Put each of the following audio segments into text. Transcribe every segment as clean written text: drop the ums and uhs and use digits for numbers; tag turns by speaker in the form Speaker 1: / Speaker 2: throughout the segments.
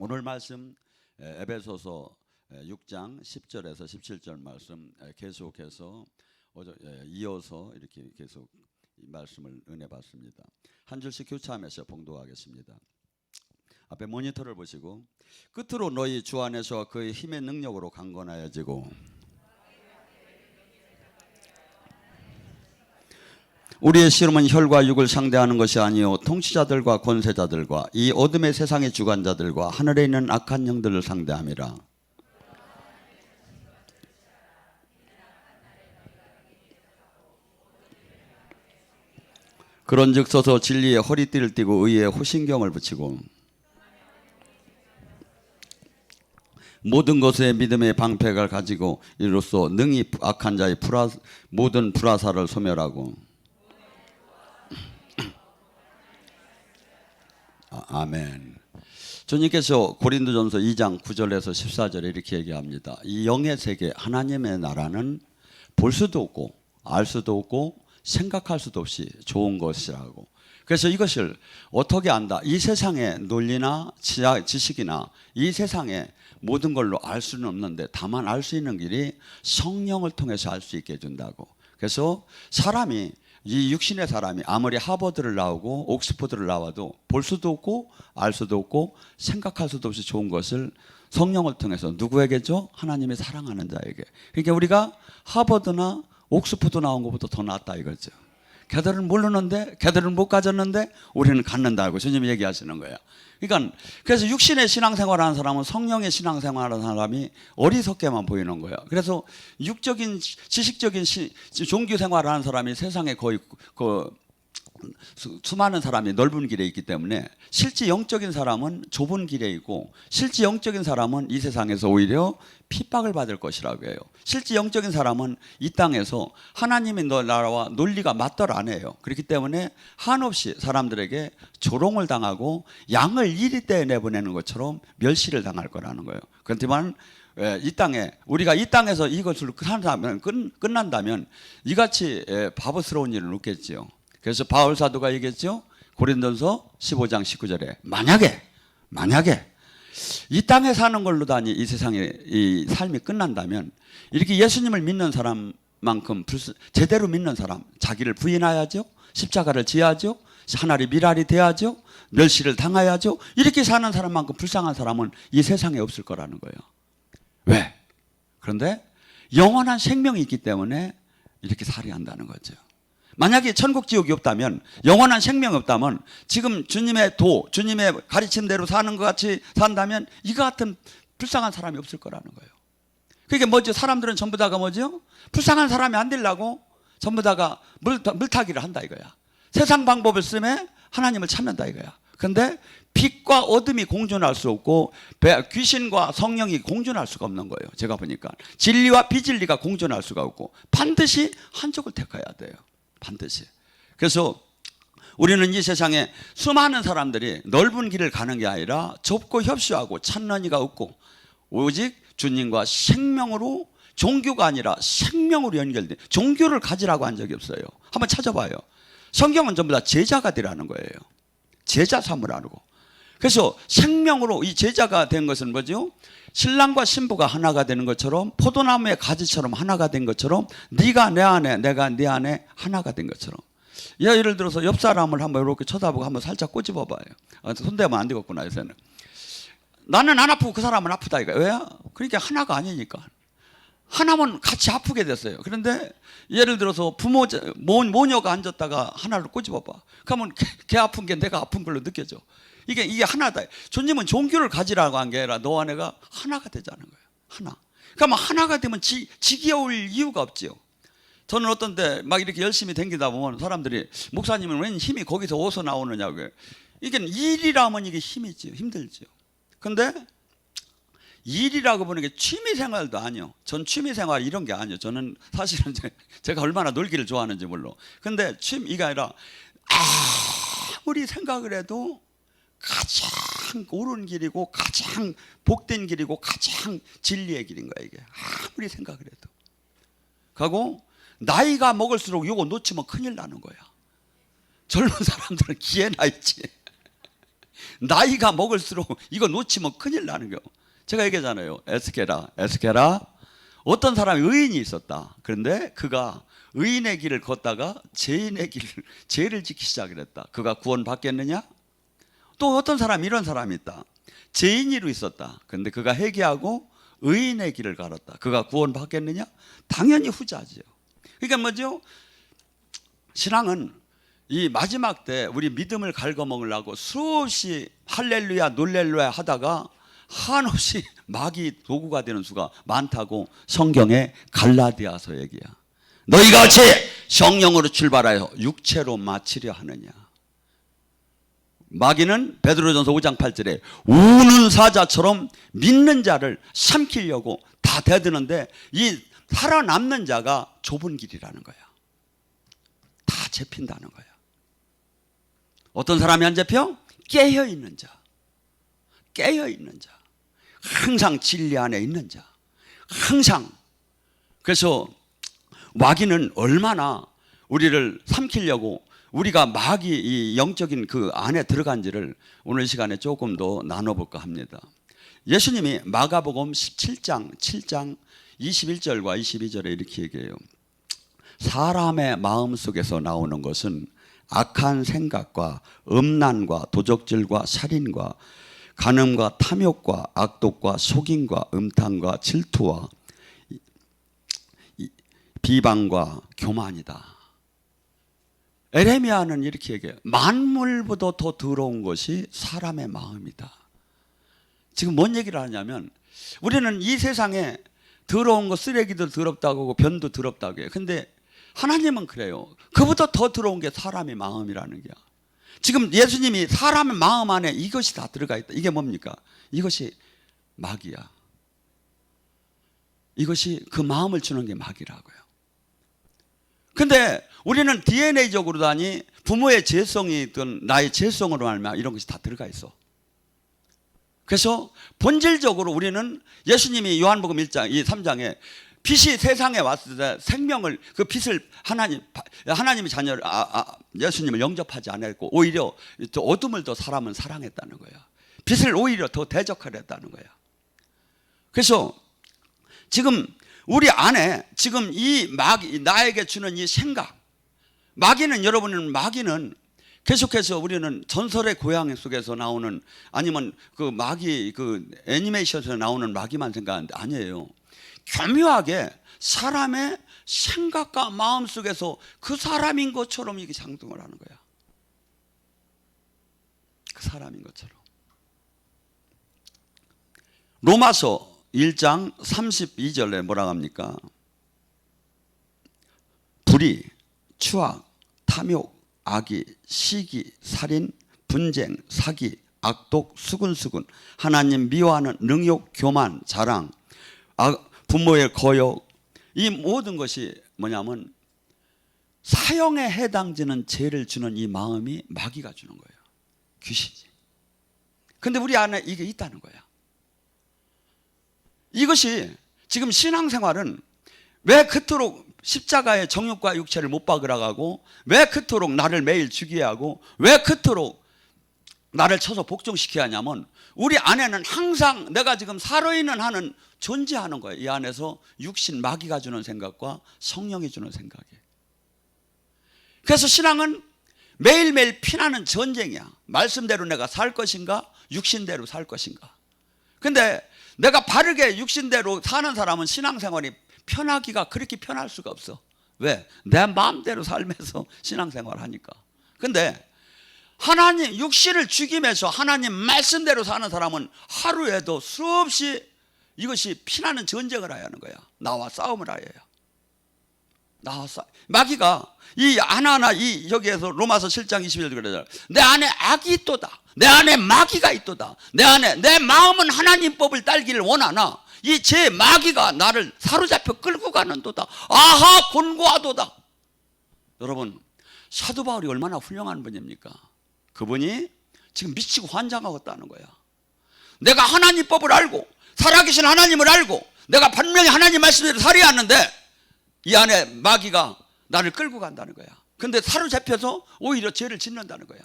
Speaker 1: 오늘 말씀 에베소서 6장 10절에서 17절 말씀 계속해서 이어서 이렇게 계속 이 말씀을 은혜 받습니다. 한 줄씩 교차하면서 봉독하겠습니다. 앞에 모니터를 보시고, 끝으로 너희 주 안에서 그의 힘의 능력으로 강건하여지고 우리의 씨름은 혈과 육을 상대하는 것이 아니요 통치자들과 권세자들과 이 어둠의 세상의 주관자들과 하늘에 있는 악한 영들을 상대함이라. 그런즉 서서 진리의 허리띠를 띠고 의의 호신경을 붙이고 모든 것에 믿음의 방패를 가지고 이로써 능히 악한 자의 모든 불화살을 소멸하고. 아멘. 주님께서 고린도전서 2장 9절에서 14절에 이렇게 얘기합니다. 이 영의 세계, 하나님의 나라는 볼 수도 없고 알 수도 없고 생각할 수도 없이 좋은 것이라고. 그래서 이것을 어떻게 안다? 이 세상의 논리나 지식이나 이 세상의 모든 걸로 알 수는 없는데 다만 알 수 있는 길이 성령을 통해서 알 수 있게 해준다고. 그래서 사람이, 이 육신의 사람이 아무리 하버드를 나오고 옥스퍼드를 나와도 볼 수도 없고 알 수도 없고 생각할 수도 없이 좋은 것을 성령을 통해서 누구에게죠? 하나님의 사랑하는 자에게. 그러니까 우리가 하버드나 옥스퍼드 나온 것보다 더 낫다 이거죠. 걔들은 모르는데, 걔들은 못 가졌는데 우리는 갖는다고 주님이 얘기하시는 거예요. 그러니까 그래서 육신의 신앙생활하는 사람은 성령의 신앙생활하는 사람이 어리석게만 보이는 거예요. 그래서 육적인 지식적인 종교 생활하는 사람이 세상에 거의 수많은 사람이 넓은 길에 있기 때문에 실제 영적인 사람은 좁은 길에 있고 실제 영적인 사람은 이 세상에서 오히려 핍박을 받을 것이라고 해요. 실제 영적인 사람은 이 땅에서 하나님의 나라와 논리가 맞덜 안 해요. 그렇기 때문에 한없이 사람들에게 조롱을 당하고 양을 이리 때 내보내는 것처럼 멸시를 당할 거라는 거예요. 그렇지만 이 땅에 우리가 이 땅에서 이것을 끝난다면 이같이 바보스러운 일은 없겠지요. 그래서 바울 사도가 얘기했죠. 고린도전서 15장 19절에 만약에 이 땅에 사는 걸로다니 이 세상의 이 삶이 끝난다면 이렇게 예수님을 믿는 사람만큼 제대로 믿는 사람, 자기를 부인해야죠. 십자가를 지어야죠. 하나님 미랄이 돼야죠. 멸시를 당해야죠. 이렇게 사는 사람만큼 불쌍한 사람은 이 세상에 없을 거라는 거예요. 왜? 그런데 영원한 생명이 있기 때문에 이렇게 살아야 한다는 거죠. 만약에 천국 지옥이 없다면, 영원한 생명이 없다면 지금 주님의 주님의 가르침대로 사는 것 같이 산다면 이거 같은 불쌍한 사람이 없을 거라는 거예요. 그게 뭐죠? 사람들은 전부 다가 뭐죠? 불쌍한 사람이 안 되려고 전부 다가 물타기를 한다 이거야. 세상 방법을 쓰면 하나님을 찾는다 이거야. 그런데 빛과 어둠이 공존할 수 없고 귀신과 성령이 공존할 수가 없는 거예요. 제가 보니까 진리와 비진리가 공존할 수가 없고 반드시 한쪽을 택해야 돼요. 반드시. 그래서 우리는 이 세상에 수많은 사람들이 넓은 길을 가는 게 아니라 좁고 협소하고 찾는 이가 없고 오직 주님과 생명으로, 종교가 아니라 생명으로 연결된, 종교를 가지라고 한 적이 없어요. 한번 찾아봐요. 성경은 전부 다 제자가 되라는 거예요. 제자 삼으라고. 그래서 생명으로 이 제자가 된 것은 뭐죠? 신랑과 신부가 하나가 되는 것처럼, 포도나무의 가지처럼 하나가 된 것처럼, 네가 내 안에 내가 네 안에 하나가 된 것처럼. 예를 들어서 옆 사람을 한번 이렇게 쳐다보고 한번 살짝 꼬집어 봐요. 손대면 안 되겠구나 요새는. 나는 안 아프고 그 사람은 아프다 이거. 왜? 그러니까 하나가 아니니까. 하나면 같이 아프게 됐어요. 그런데 예를 들어서 모녀가 앉았다가 하나를 꼬집어 봐. 그러면 걔 아픈 게 내가 아픈 걸로 느껴져. 이게 하나다. 주님은 종교를 가지라고 한 게 아니라 너와 내가 하나가 되자는 거예요. 하나. 그러면 하나가 되면 지겨울 이유가 없지요. 저는 어떤 때 막 이렇게 열심히 댕기다 보면 사람들이 목사님은 웬 힘이 거기서 어디서 나오느냐고. 이게 일이라면 이게 힘이지요. 힘들지요. 근데 일이라고 보는 게 취미생활도 아니요. 전 취미생활 이런 게 아니요. 저는 사실은 제가 얼마나 놀기를 좋아하는지 몰라. 근데 이게 아니라 아무리 생각을 해도 가장 옳은 길이고 가장 복된 길이고 가장 진리의 길인 거야 이게. 아무리 생각을 해도. 그리고 나이가 먹을수록 이거 놓치면 큰일 나는 거야. 젊은 사람들은 기회나 있지. 나이가 먹을수록 이거 놓치면 큰일 나는 거예요. 제가 얘기하잖아요. 에스케라. 어떤 사람이 의인이 있었다. 그런데 그가 의인의 길을 걷다가 죄를 짓기 시작을 했다. 그가 구원받겠느냐? 또 어떤 사람이 이런 사람이 있다. 죄인으로 있었다. 그런데 그가 회개하고 의인의 길을 걸었다. 그가 구원받겠느냐? 당연히 후자죠. 그러니까 뭐죠? 신앙은 이 마지막 때 우리 믿음을 갉아먹으려고 수없이 할렐루야 놀렐루야 하다가 한없이 마귀 도구가 되는 수가 많다고 성경의 갈라디아서 얘기야. 너희가 어찌 성령으로 출발하여 육체로 마치려 하느냐. 마귀는 베드로전서 5장 8절에 우는 사자처럼 믿는 자를 삼키려고 다 대드는데 이 살아남는 자가 좁은 길이라는 거야. 다 잡힌다는 거야. 어떤 사람이 안 잡혀? 깨어있는 자. 깨어있는 자. 항상 진리 안에 있는 자. 항상. 그래서 마귀는 얼마나 우리를 삼키려고 우리가 마귀 이 영적인 그 안에 들어간지를 오늘 시간에 조금 더 나눠볼까 합니다. 예수님이 마가복음 17장 7장 21절과 22절에 이렇게 얘기해요. 사람의 마음 속에서 나오는 것은 악한 생각과 음란과 도적질과 살인과 간음과 탐욕과 악독과 속임과 음탕과 질투와 비방과 교만이다. 에레미야는 이렇게 얘기해요. 만물보다 더 더러운 것이 사람의 마음이다. 지금 뭔 얘기를 하냐면 우리는 이 세상에 더러운 거 쓰레기도 더럽다고 하고 변도 더럽다고 해요. 근데 하나님은 그래요. 그보다 더 더러운 게 사람의 마음이라는 거야. 지금 예수님이 사람의 마음 안에 이것이 다 들어가 있다. 이게 뭡니까? 이것이 마귀야. 이것이 그 마음을 주는 게 마귀라고요. 근데 우리는 DNA적으로다니 부모의 죄성이든 나의 죄성으로 말미암아 이런 것이 다 들어가 있어. 그래서 본질적으로 우리는 예수님이 요한복음 1장, 3장에 빛이 세상에 왔을 때 생명을 그 빛을 하나님의 자녀를 예수님을 영접하지 않았고 오히려 또 어둠을 더 사람은 사랑했다는 거야. 빛을 오히려 더 대적하려 했다는 거야. 그래서 지금 우리 안에 지금 이 마귀 나에게 주는 이 생각 마귀는 여러분은 마귀는 계속해서 우리는 전설의 고향 속에서 나오는 아니면 그 마귀 그 애니메이션에서 나오는 마귀만 생각하는데 아니에요. 교묘하게 사람의 생각과 마음 속에서 그 사람인 것처럼 이게 작동을 하는 거야. 그 사람인 것처럼. 로마서 1장 32절에 뭐라고 합니까? 불의, 추악, 탐욕, 악의, 시기, 살인, 분쟁, 사기, 악독, 수근수근, 하나님 미워하는 능욕, 교만, 자랑, 부모의 거역, 이 모든 것이 뭐냐면 사형에 해당되는 죄를 주는 이 마음이 마귀가 주는 거예요. 귀신이지. 근데 우리 안에 이게 있다는 거야. 이것이 지금 신앙생활은 왜 그토록 십자가의 정욕과 육체를 못 박으라고 왜 그토록 나를 매일 죽여야 하고 왜 그토록 나를 쳐서 복종시켜야 하냐면 우리 안에는 항상 내가 지금 살아있는 한은 존재하는 거예요. 이 안에서 육신 마귀가 주는 생각과 성령이 주는 생각이에요. 그래서 신앙은 매일매일 피나는 전쟁이야. 말씀대로 내가 살 것인가 육신대로 살 것인가. 근데 내가 바르게 육신대로 사는 사람은 신앙생활이 편하기가 그렇게 편할 수가 없어. 왜? 내 마음대로 살면서 신앙생활 하니까. 근데 하나님 육신을 죽이면서 하나님 말씀대로 사는 사람은 하루에도 수없이 이것이 피나는 전쟁을 해야 하는 거야. 나와 싸움을 해야 해요. 마귀가 이 하나하나 이 여기에서 로마서 7장 21절 그러잖아요. 내 안에 악이 있도다. 내 안에 마귀가 있도다. 내 마음은 하나님 법을 따르기를 원하나 이 제 마귀가 나를 사로잡혀 끌고 가는도다. 아하 곤고하도다. 여러분 사도 바울이 얼마나 훌륭한 분입니까? 그분이 지금 미치고 환장하고 있다는 거야. 내가 하나님 법을 알고 살아계신 하나님을 알고 내가 분명히 하나님 말씀대로 살아야 하는데 이 안에 마귀가 나를 끌고 간다는 거야. 근데 사로잡혀서 오히려 죄를 짓는다는 거야.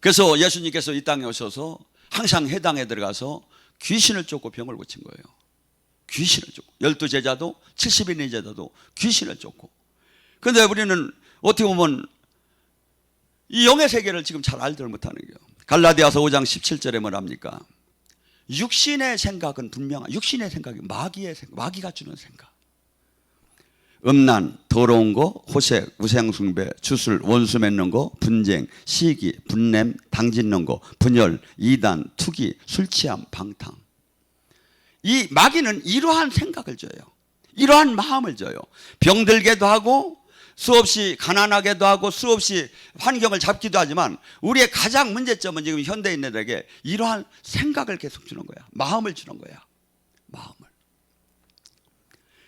Speaker 1: 그래서 예수님께서 이 땅에 오셔서 항상 해당에 들어가서 귀신을 쫓고 병을 고친 거예요. 귀신을 쫓고 12제자도 70인의 제자도 귀신을 쫓고. 그런데 우리는 어떻게 보면 이 영의 세계를 지금 잘 알들 못하는 거예요. 갈라디아서 5장 17절에 뭐랍니까? 육신의 생각은 분명한, 육신의 생각이 마귀의 생각, 마귀가 주는 생각. 음란, 더러운 거, 호색, 우상숭배, 주술, 원수 맺는 거, 분쟁, 시기, 분냄, 당짓는 거, 분열, 이단, 투기, 술 취함, 방탕. 이 마귀는 이러한 생각을 줘요. 이러한 마음을 줘요. 병들게도 하고 수없이 가난하게도 하고 수없이 환경을 잡기도 하지만 우리의 가장 문제점은 지금 현대인들에게 이러한 생각을 계속 주는 거야. 마음을 주는 거야. 마음을.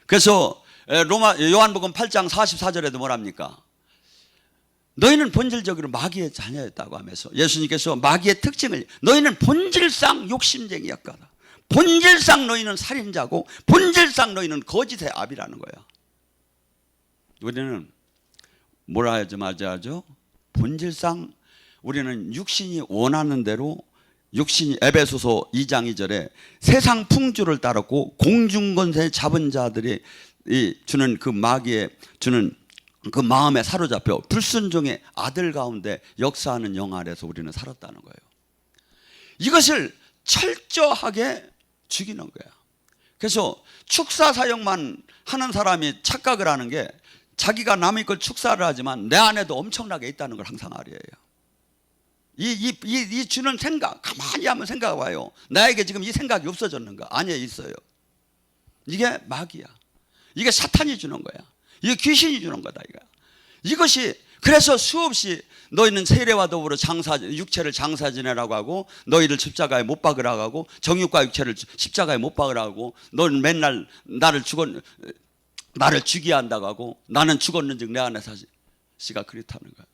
Speaker 1: 그래서 요한복음 8장 44절에도 뭐랍니까? 너희는 본질적으로 마귀의 자녀였다고 하면서 예수님께서 마귀의 특징을, 너희는 본질상 욕심쟁이였거든. 본질상 너희는 살인자고 본질상 너희는 거짓의 압이라는 거야. 우리는 뭐라 하지 말자죠? 본질상 우리는 육신이 원하는 대로, 육신이 에베소서 2장 2절에 세상 풍주를 따랐고 공중권세 잡은 자들이 주는 그 마귀의 주는 그 마음에 사로잡혀 불순종의 아들 가운데 역사하는 영 아래서 우리는 살았다는 거예요. 이것을 철저하게 죽이는 거야. 그래서 축사 사역만 하는 사람이 착각을 하는 게 자기가 남의 걸 축사를 하지만 내 안에도 엄청나게 있다는 걸 항상 알아야 해요. 이 주는 생각, 가만히 한번 생각해 봐요. 나에게 지금 이 생각이 없어졌는가? 아니에요, 있어요. 이게 마귀야. 이게 사탄이 주는 거야. 이게 귀신이 주는 거다, 이거야. 이것이, 그래서 수없이 너희는 세례와 더불어 육체를 장사 지내라고 하고, 너희를 십자가에 못 박으라고 하고, 정욕과 육체를 십자가에 못 박으라고 하고, 너는 맨날 나를 죽이야 한다고 하고, 나는 죽었는즉 내 안에 사시가 그렇다는 거야.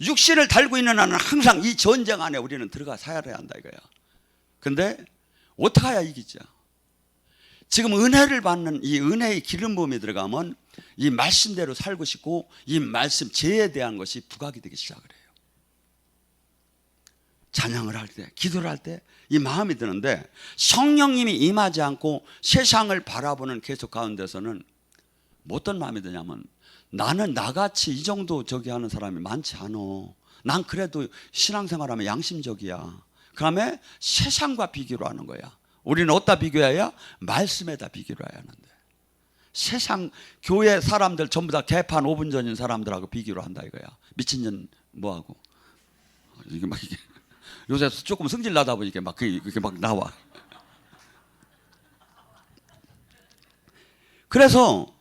Speaker 1: 육신을 달고 있는 나는 항상 이 전쟁 안에 우리는 들어가 살아야 한다 이거야. 근데 어떻게 해야 이기죠? 지금 은혜를 받는 이 은혜의 기름 부음이 들어가면 이 말씀대로 살고 싶고 이 말씀 죄에 대한 것이 부각이 되기 시작을 해요. 찬양을 할 때, 기도를 할 때 이 마음이 드는데 성령님이 임하지 않고 세상을 바라보는 계속 가운데서는 어떤 마음이 드냐면 나는 나같이 이 정도 저기 하는 사람이 많지 않아. 난 그래도 신앙생활하면 양심적이야. 그다음에 세상과 비교를 하는 거야. 우리는 어디다 비교해야? 말씀에다 비교를 해야 하는데 세상 교회 사람들 전부 다 개판 5분 전인 사람들하고 비교를 한다 이거야. 미친 년 뭐하고 이게 막 이게 요새 조금 승질 나다 보니까 막 그게 막 나와. 그래서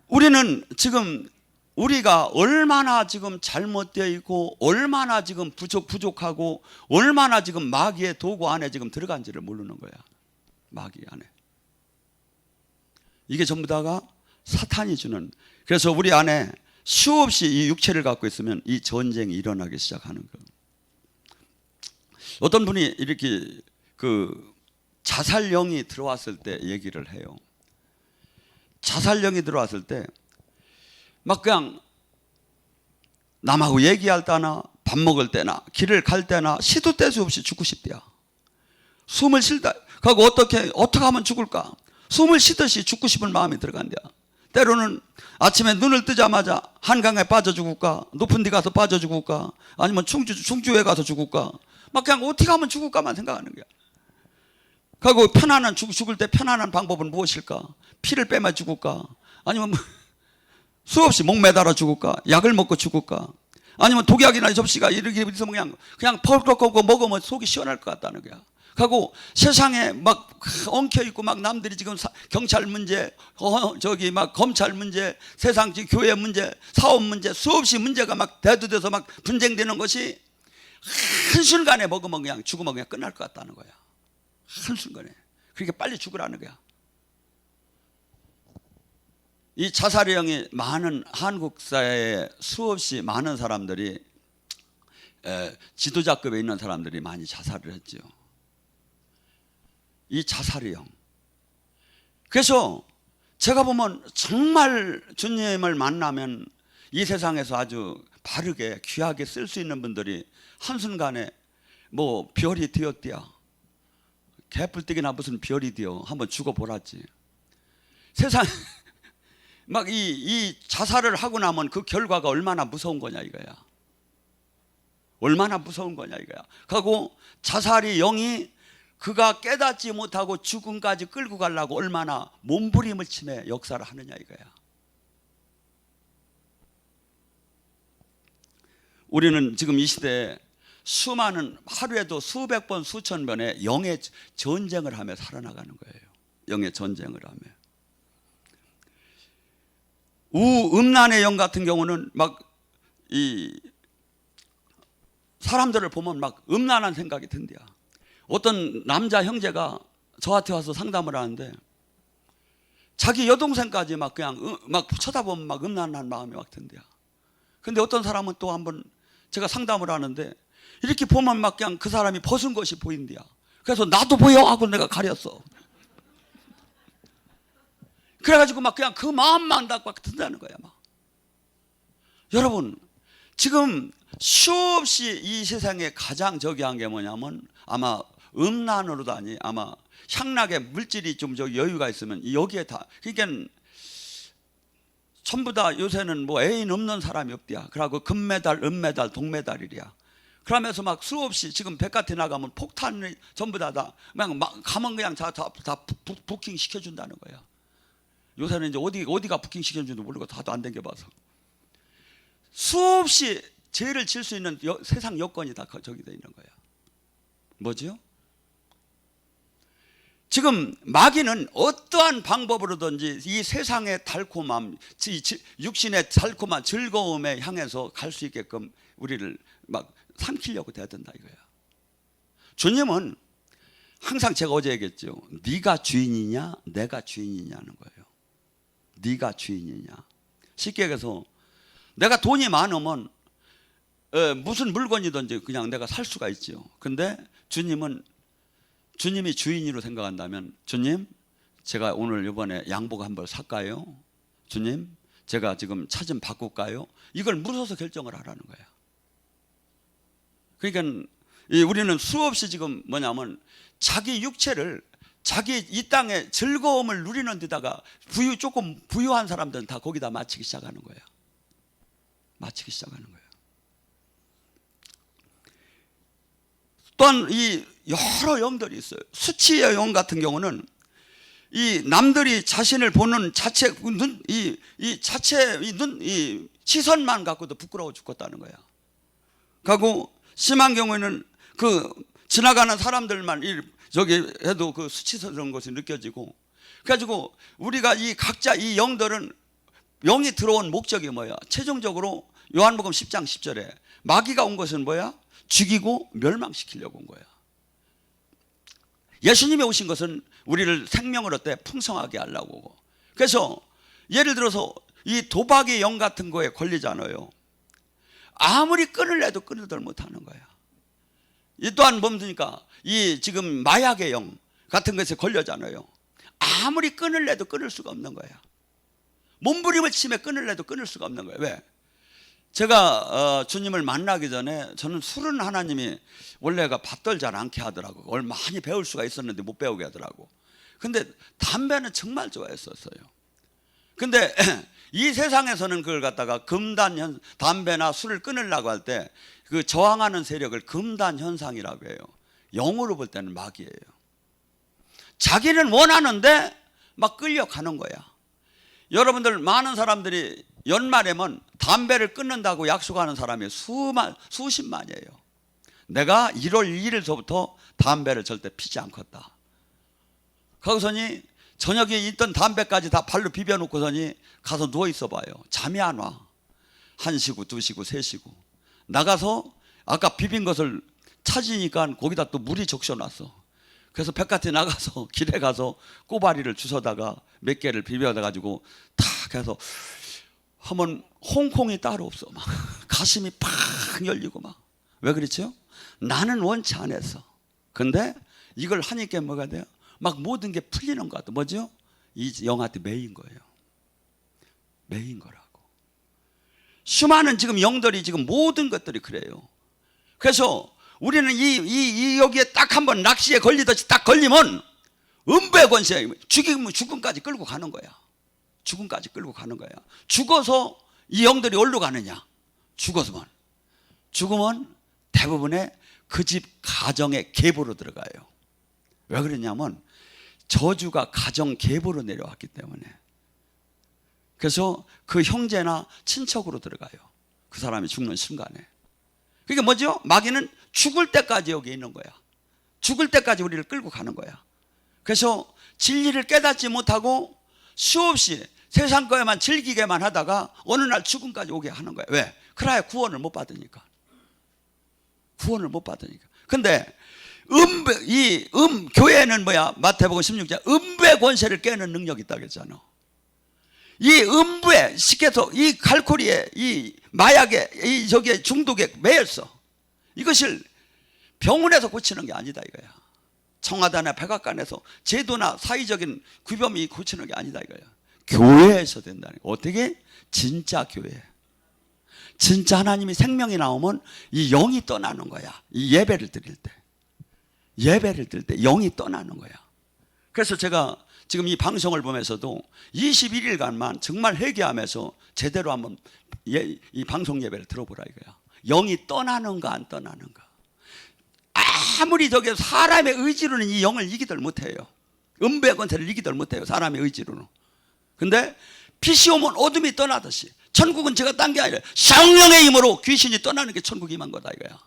Speaker 1: 우리는 지금 우리가 얼마나 지금 잘못되어 있고 얼마나 지금 부족하고 얼마나 지금 마귀의 도구 안에 지금 들어간지를 모르는 거야. 마귀 안에. 이게 전부 다가 사탄이 주는. 그래서 우리 안에 수없이 이 육체를 갖고 있으면 이 전쟁이 일어나기 시작하는 거예요. 어떤 분이 이렇게 그 자살령이 들어왔을 때 얘기를 해요. 자살령이 들어왔을 때 막 그냥 남하고 얘기할 때나 밥 먹을 때나 길을 갈 때나 시도 때 수 없이 죽고 싶대요. 숨을 쉴다 하고 어떻게 하면 죽을까? 숨을 쉬듯이 죽고 싶은 마음이 들어간대요. 때로는 아침에 눈을 뜨자마자 한강에 빠져 죽을까? 높은 데 가서 빠져 죽을까? 아니면 충주에 가서 죽을까? 막 그냥 어떻게 하면 죽을까만 생각하는 거야. 그리고 죽을 때 편안한 방법은 무엇일까? 피를 빼면 죽을까? 아니면 수없이 목 매달아 죽을까? 약을 먹고 죽을까? 아니면 독약이나 접시가 이렇게 있으면 그냥 펄럭거리고 먹으면 속이 시원할 것 같다는 거야. 하고 세상에 막 엉켜 있고 막 남들이 지금 경찰 문제, 저기 막 검찰 문제, 세상 교회 문제, 사업 문제, 수없이 문제가 막 대두돼서 막 분쟁되는 것이 한순간에 먹으면 그냥 죽으면 그냥 끝날 것 같다는 거야. 한순간에. 그렇게 빨리 죽으라는 거야. 이 자살형이 많은 한국 사회에 수없이 많은 사람들이 지도자급에 있는 사람들이 많이 자살을 했죠. 이 자살형. 그래서 제가 보면 정말 주님을 만나면 이 세상에서 아주 바르게 귀하게 쓸 수 있는 분들이 한순간에 뭐 별이 되었디야. 개뿔뜨기나 무슨 별이 되어. 한번 죽어보라지. 세상 막 이 자살을 하고 나면 그 결과가 얼마나 무서운 거냐 이거야. 얼마나 무서운 거냐 이거야. 하고 자살이 영이 그가 깨닫지 못하고 죽음까지 끌고 가려고 얼마나 몸부림을 치며 역사를 하느냐 이거야. 우리는 지금 이 시대에 수많은 하루에도 수백 번 수천 번의 영의 전쟁을 하며 살아나가는 거예요. 영의 전쟁을 하며. 음란의 영 같은 경우는 막 이 사람들을 보면 막 음란한 생각이 든대요. 어떤 남자 형제가 저한테 와서 상담을 하는데 자기 여동생까지 막 그냥 막 쳐다보면 막 음란한 마음이 막 든대요. 근데 어떤 사람은 또 한번 제가 상담을 하는데 이렇게 보면 막 그냥 그 사람이 벗은 것이 보인대요. 그래서 나도 보여 하고 내가 가렸어. 그래가지고 막 그냥 그 마음만 딱 든다는 거야. 막. 여러분, 지금 수없이 이 세상에 가장 저기한 게 뭐냐면 아마 음란으로도 아니 아마 향락의 물질이 좀 저기 여유가 있으면 여기에 다 그러니까 전부 다 요새는 뭐 애인 없는 사람이 없대야. 그러고 금메달, 은메달, 동메달이랴. 그러면서 막 수없이 지금 백화점 나가면 폭탄이 전부 다 그냥 막 가면 그냥 다 부킹 시켜준다는 거야. 요새는 이제 어디가 부킹 시켜준지도 모르고 다도 안 댕겨봐서 수없이 죄를 질 수 있는 세상 여건이 다 저기 돼 있는 거야. 뭐죠? 지금 마귀는 어떠한 방법으로든지 이 세상의 달콤함, 육신의 달콤한 즐거움에 향해서 갈 수 있게끔 우리를 막 삼키려고 대든다 이거야. 주님은 항상 제가 어제 얘기했죠. 네가 주인이냐 내가 주인이냐는 거예요. 네가 주인이냐. 쉽게 얘기해서 내가 돈이 많으면 무슨 물건이든지 그냥 내가 살 수가 있죠. 근데 주님이 주인으로 생각한다면 주님 제가 오늘 이번에 양복 한 벌 살까요? 주님 제가 지금 차 좀 바꿀까요? 이걸 물어서 결정을 하라는 거야. 그러니까 우리는 수없이 지금 뭐냐면 자기 육체를 자기 이 땅의 즐거움을 누리는 데다가 조금 부유한 사람들은 다 거기다 맞추기 시작하는 거야. 맞추기 시작하는 거예요. 또한 이 여러 영들이 있어요. 수치의 영 같은 경우는 이 남들이 자신을 보는 자체 이 시선만 갖고도 부끄러워 죽겠다는 거야. 그리고 심한 경우에는 그 지나가는 사람들만 저기 해도 그 수치스러운 것이 느껴지고, 그래가지고 우리가 이 각자 이 영들은 영이 들어온 목적이 뭐야? 최종적으로 요한복음 10장 10절에 마귀가 온 것은 뭐야? 죽이고 멸망시키려고 온 거야. 예수님이 오신 것은 우리를 생명을 얻되 풍성하게 하려고 오고. 그래서 예를 들어서 이 도박의 영 같은 거에 걸리잖아요. 아무리 끊을 해도 끊을들 못하는 거야. 이 또한 뭡니까? 이 지금 마약의 영 같은 것에 걸려잖아요. 아무리 끊을 해도 끊을 수가 없는 거야. 몸부림을 치며 끊을 해도 끊을 수가 없는 거야. 왜? 제가 주님을 만나기 전에 저는 술은 하나님이 원래가 받들지 않게 하더라고. 많이 배울 수가 있었는데 못 배우게 하더라고. 근데 담배는 정말 좋아했었어요. 근데 이 세상에서는 그걸 갖다가 금단 담배나 술을 끊으려고 할 때 그 저항하는 세력을 금단 현상이라고 해요. 영으로 볼 때는 마귀예요. 자기는 원하는데 막 끌려가는 거야. 여러분들 많은 사람들이 연말에면 담배를 끊는다고 약속하는 사람이 수십만이에요. 내가 1월 1일서부터 담배를 절대 피지 않겠다. 거기서니 저녁에 있던 담배까지 다 발로 비벼놓고서니 가서 누워있어 봐요. 잠이 안 와. 1시고 2시고 3시고 나가서 아까 비빈 것을 찾으니까 거기다 또 물이 적셔놨어. 그래서 백화점에 나가서 길에 가서 꼬바리를 주워다가 몇 개를 비벼가지고 탁 해서 하면 홍콩이 따로 없어. 막 가슴이 팍 열리고 막. 왜 그렇죠? 나는 원치 않았어. 근데 이걸 하니까 뭐가 돼요? 막 모든 게 풀리는 것 같아. 뭐죠? 이 영한테 매인 거예요. 매인 거라고. 수많은 지금 영들이 지금 모든 것들이 그래요. 그래서 우리는 여기에 딱 한번 낚시에 걸리듯이 딱 걸리면 음부의 권세, 죽음까지 끌고 가는 거야. 죽음까지 끌고 가는 거야. 죽어서 이 영들이 어디로 가느냐? 죽으면 대부분의 그 집 가정의 계보로 들어가요. 왜 그러냐면 저주가 가정 계보로 내려왔기 때문에. 그래서 그 형제나 친척으로 들어가요. 그 사람이 죽는 순간에. 그게 뭐죠? 마귀는 죽을 때까지 여기 있는 거야. 죽을 때까지 우리를 끌고 가는 거야. 그래서 진리를 깨닫지 못하고 수없이 세상 거에만 즐기게만 하다가 어느 날 죽음까지 오게 하는 거야. 왜? 그래야 구원을 못 받으니까. 근데 교회는 뭐야? 마태복음 16장 음부의 권세를 깨는 능력이 있다고 했잖아. 이 음부에 식해서 이 갈코리에 이 마약에 이 저기에 중독에 매였어. 이것을 병원에서 고치는 게 아니다 이거야. 청와대나 백악관에서 제도나 사회적인 규범이 고치는 게 아니다 이거야. 교회에서 된다는 거야. 어떻게? 진짜 교회. 진짜 하나님이 생명이 나오면 이 영이 떠나는 거야. 이 예배를 드릴 때 영이 떠나는 거야. 그래서 제가 지금 이 방송을 보면서도 21일간만 정말 회개하면서 제대로 한번 이 방송 예배를 들어보라 이거야. 영이 떠나는가 안 떠나는가. 아무리 저게 사람의 의지로는 이 영을 이기들 못해요. 음부의 권세를 이기들 못해요. 사람의 의지로는. 근데 빛이 오면 어둠이 떠나듯이 천국은 제가 딴 게 아니라 성령의 힘으로 귀신이 떠나는 게 천국이 임한 거다 이거야.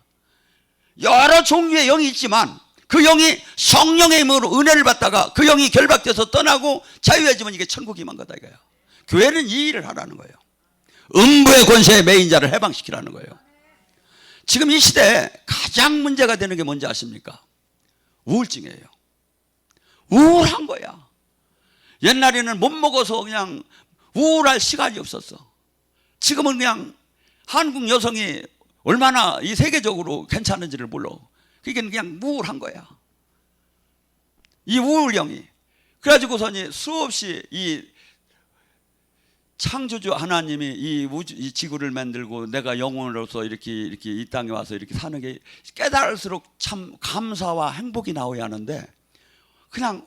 Speaker 1: 여러 종류의 영이 있지만 그 영이 성령의 힘으로 은혜를 받다가 그 영이 결박돼서 떠나고 자유해지면 이게 천국이 임한 거다 이거야. 교회는 이 일을 하라는 거예요. 음부의 권세의 매인 자를 해방시키라는 거예요. 지금 이 시대에 가장 문제가 되는 게 뭔지 아십니까? 우울증이에요. 우울한 거야. 옛날에는 못 먹어서 그냥 우울할 시간이 없었어. 지금은 그냥 한국 여성이 얼마나 이 세계적으로 괜찮은지를 몰라. 그게 그냥 우울한 거야. 이 우울령이. 그래가지고서는 수없이 이 창조주 하나님이 이 지구를 만들고 내가 영혼으로서 이렇게 이 땅에 와서 이렇게 사는 게 깨달을수록 참 감사와 행복이 나와야 하는데 그냥